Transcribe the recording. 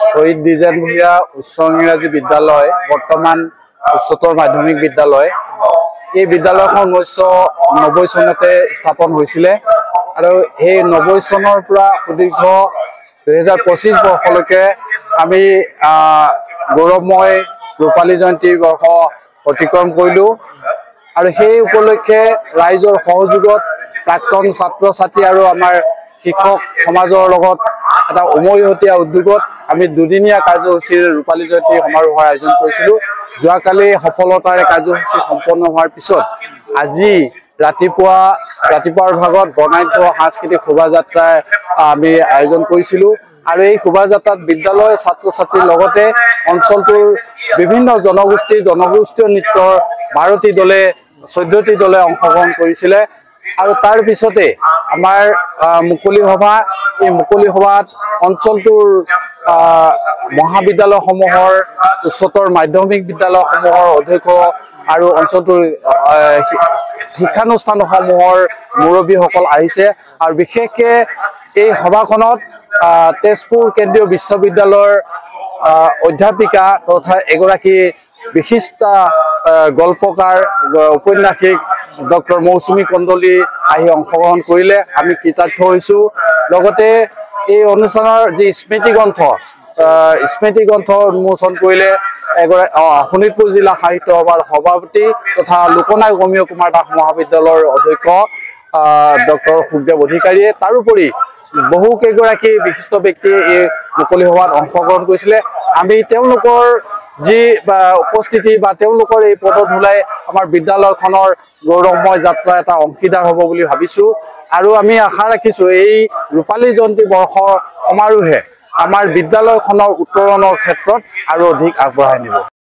শহীদ দ্বিজেন ভূঞা উচ্চ ইংৰাজী বিদ্যালয় বৰ্তমান উচ্চতৰ মাধ্যমিক বিদ্যালয়। এই বিদ্যালয়খন 1990 চনতে স্থাপন হৈছিলে আৰু এই 90 চনৰ পৰা সুদীৰ্ঘ 2025 বৰ্ষলৈকে আমি গৌৰৱময় ৰূপালী জয়ন্তী বৰ্ষ অতিক্ৰম কৰিলোঁ আৰু সেই উপলক্ষে ৰাইজৰ সহযোগত প্ৰাক্তন ছাত্ৰ ছাত্ৰী আৰু আমাৰ শিক্ষক সমাজৰ লগত এটা উমৈহতীয়া উদ্যোগত আমি দুদিনীয়া কাৰ্যসূচীৰ ৰূপালী জয়ন্তী সমাৰোহৰ আয়োজন কৰিছিলোঁ। যোৱাকালি সফলতাৰে কাৰ্যসূচী সম্পন্ন হোৱাৰ পিছত আজি ৰাতিপুৱাৰ ভাগত বৰ্ণাঢ্য সাংস্কৃতিক শোভাযাত্ৰা আমি আয়োজন কৰিছিলোঁ আৰু এই শোভাযাত্ৰাত বিদ্যালয়ৰ ছাত্ৰ ছাত্ৰীৰ লগতে অঞ্চলটোৰ বিভিন্ন জনগোষ্ঠীয় নৃত্যৰ 12টি দলে 14টি দলে অংশগ্ৰহণ কৰিছিলে আৰু তাৰ পিছতে আমাৰ মুকলি সভা, এই মুকলি সভাত অঞ্চলটোৰ মহাবিদ্যালয়সমূহৰ উচ্চতৰ মাধ্যমিক বিদ্যালয়সমূহৰ অধ্যক্ষ আৰু অঞ্চলটোৰ শিক্ষানুষ্ঠানসমূহৰ মুৰব্বীসকল আহিছে আৰু বিশেষকৈ এই সভাখনত তেজপুৰ কেন্দ্ৰীয় বিশ্ববিদ্যালয়ৰ অধ্যাপিকা তথা এগৰাকী বিশিষ্ট গল্পকাৰ ঔপন্যাসিক ডক্টৰ মৌচুমী কন্দলী আহি অংশগ্ৰহণ কৰিলে। আমি কৃতাৰ্থ হৈছোঁ। লগতে এই অনুষ্ঠানৰ যি স্মৃতি গ্ৰন্থ উন্মোচন কৰিলে শোণিতপুৰ জিলা সাহিত্য সভাৰ সভাপতি তথা লোকনায়ক অমীয় কুমাৰ দাস মহাবিদ্যালয়ৰ অধ্যক্ষ ডক্টৰ সুখদেৱ অধিকাৰীয়ে। তাৰোপৰি বহুকেইগৰাকী বিশিষ্ট ব্যক্তিয়ে এই মুকলি সভাত অংশগ্ৰহণ কৰিছিলে। আমি তেওঁলোকৰ যি উপস্থিতি বা তেওঁলোকৰ এই পদধূলাই আমাৰ বিদ্যালয়খনৰ গৌৰৱময় যাত্ৰা এটা অংশীদাৰ হ'ব বুলি ভাবিছোঁ আৰু আমি আশা ৰাখিছোঁ এই ৰূপালী জয়ন্তী বৰ্ষৰ সমাৰোহে আমাৰ বিদ্যালয়খনৰ উত্তৰণৰ ক্ষেত্ৰত আৰু অধিক আগবঢ়াই নিব।